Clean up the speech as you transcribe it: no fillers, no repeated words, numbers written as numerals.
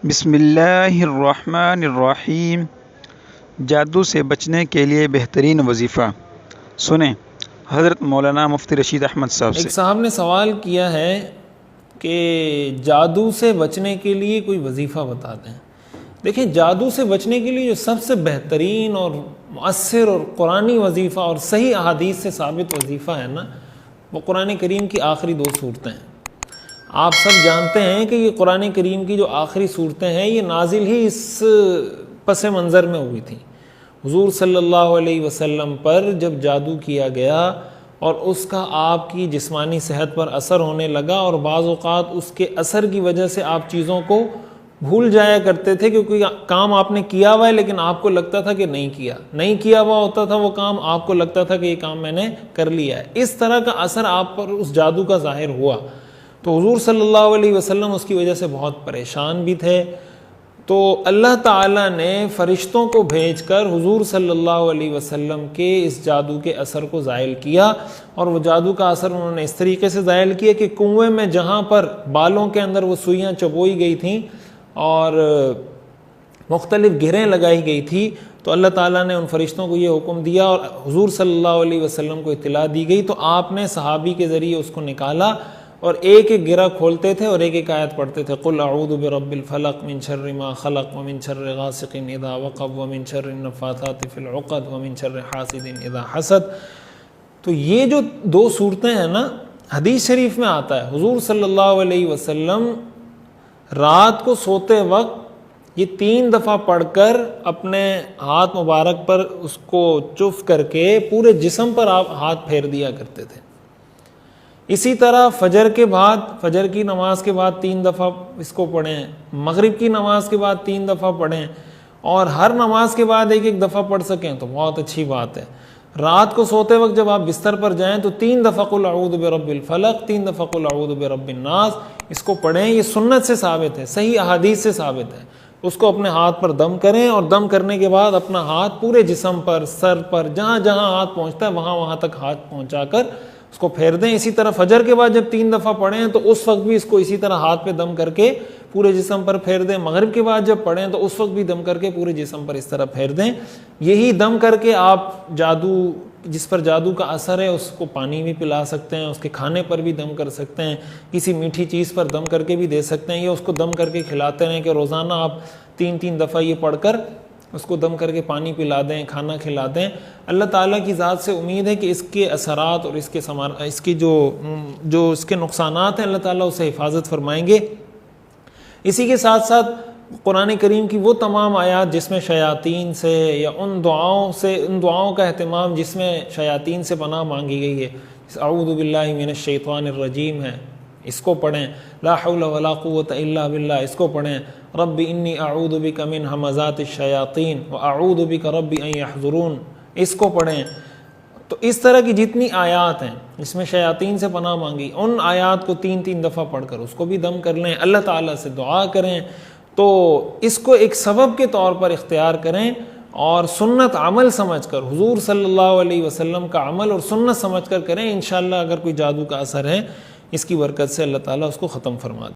बिस्मिल्लाहिर्रहमानिर्रहीम। जादू से बचने के लिए बेहतरीन वजीफ़ा सुने हज़रत मौलाना मुफ्ती रशीद अहमद साहब एक से। साहब ने सवाल किया है कि जादू से बचने के लिए कोई वजीफ़ा बता दें। देखिए, जादू से बचने के लिए जो सबसे बेहतरीन और मुअस्सिर और कुरानी वजीफ़ा और सही अहादीस से साबित वजीफ़ा है ना, वो कुरान करीम की आखिरी 2 सूरतें हैं। आप सब जानते हैं कि ये कुरान करीम की जो आखिरी सूरतें हैं ये नाजिल ही इस पस मंज़र में हुई थी। हुजूर सल्लल्लाहु अलैहि वसल्लम पर जब जादू किया गया और उसका आपकी जिस्मानी सेहत पर असर होने लगा और बाज़ औक़ात उसके असर की वजह से आप चीज़ों को भूल जाया करते थे, क्योंकि काम आपने किया हुआ है लेकिन आपको लगता था कि नहीं किया हुआ होता था वो काम, आपको लगता था कि ये काम मैंने कर लिया है। इस तरह का असर आप पर उस जादू का ज़ाहिर हुआ तो हुजूर सल्लल्लाहु अलैहि वसल्लम उसकी वजह से बहुत परेशान भी थे। तो अल्लाह ताला ने फ़रिश्तों को भेजकर हुजूर सल्लल्लाहु अलैहि वसल्लम के इस जादू के असर को ज़ायल किया, और वो जादू का असर उन्होंने इस तरीके से ज़ायल किया कि कुएं में जहाँ पर बालों के अंदर वो सुइयाँ चबोई गई थीं और मुख्तलिफ़ गिरें लगाई गई थी, तो अल्लाह ताला ने उन फरिश्तों को ये हुक्म दिया और हुजूर सल्लल्लाहु अलैहि वसल्लम को इत्तला दी गई। तो आपने सहाबी के ज़रिए उसको निकाला और एक एक गिरा खोलते थे और एक एक आयत पढ़ते थे, कुल अऊज़ु बिरब्बिल फलक मिन शर्रि मा खलक व मिन शर्रि गासिकिन इज़ा वक़ब व मिन शर्रि नफ़्फ़ाथाति फ़िल उक़द व मिन शर्रि हासिदिन इज़ा हसद। तो ये जो 2 सूरतें हैं ना, हदीस शरीफ में आता है हुजूर सल्लल्लाहु अलैहि वसल्लम रात को सोते वक्त ये 3 दफ़ा पढ़कर अपने हाथ मुबारक पर उसको चुफ करके पूरे जिस्म पर आप हाथ फेर दिया करते थे। इसी तरह फजर के बाद, फजर की नमाज के बाद 3 दफ़ा इसको पढ़ें, मगरिब की नमाज के बाद 3 दफ़ा पढ़ें, और हर नमाज के बाद एक एक दफ़ा पढ़ सकें तो बहुत अच्छी बात है। रात को सोते वक्त जब आप बिस्तर पर जाएं तो 3 दफ़ा कुल अऊज़ु बिरब्बिल फलक, 3 दफ़ा कुल अऊज़ु बिरब्बिन नास इसको पढ़ें। ये सुन्नत से साबित है, सही अहादीस से साबित है। उसको अपने हाथ पर दम करें और दम करने के बाद अपना हाथ पूरे जिस्म पर, सर पर, जहाँ जहाँ हाथ पहुँचता है वहाँ वहाँ तक हाथ पहुँचा कर उसको फेर दें। इसी तरह फजर के बाद जब 3 दफ़ा पढ़ें तो उस वक्त भी इसको इसी तरह हाथ पे दम करके पूरे जिस्म पर फेर दें। मगरिब के बाद जब पढ़ें तो उस वक्त भी दम करके पूरे जिस्म पर इस तरह फेर दें। यही दम करके आप जादू, जिस पर जादू का असर है उसको पानी भी पिला सकते हैं, उसके खाने पर भी दम कर सकते हैं, किसी मीठी चीज़ पर दम करके भी दे सकते हैं, या उसको दम करके खिलाते रहें कि रोज़ाना आप 3-3 दफ़ा ये पढ़कर उसको दम करके पानी पिला दें, खाना खिला दें। अल्लाह ताला की ज़ात से उम्मीद है कि इसके असरात और इसकी जो इसके नुकसानात हैं अल्लाह ताला उससे हिफाजत फरमाएंगे। इसी के साथ साथ कुरान करीम की वो तमाम आयात जिसमें शयातीन से या उन दुआओं का अहतमाम जिसमें शयातीन से पनाह मांगी गई है, अऊज़ु बिल्लाहि मिनश शैतानिर रजीम है, इसको पढ़ें। ला हौला वला कुव्वता इल्ला बिल्लाह इसको पढ़ें। रब्बी इन्नी अऊज़ु बिका मिन हमाज़ातिश शयातीन व अऊज़ु बिका रब्बी अन यहज़ुरून इसको पढ़ें। तो इस तरह की जितनी आयात हैं इसमें शयातीन से पनाह मांगी, उन आयात को 3-3 दफ़ा पढ़कर उसको भी दम कर लें, अल्लाह ताला से दुआ करें। तो इसको एक सबब के तौर पर इख्तियार करें और सुन्नत अमल समझकर, हुजूर सल्लल्लाहु अलैहि वसल्लम का अमल और सुन्नत समझकर करें। इंशाअल्लाह अगर कोई जादू का असर है इसकी बरकत से अल्लाह ताला उसको ख़त्म फरमा दे।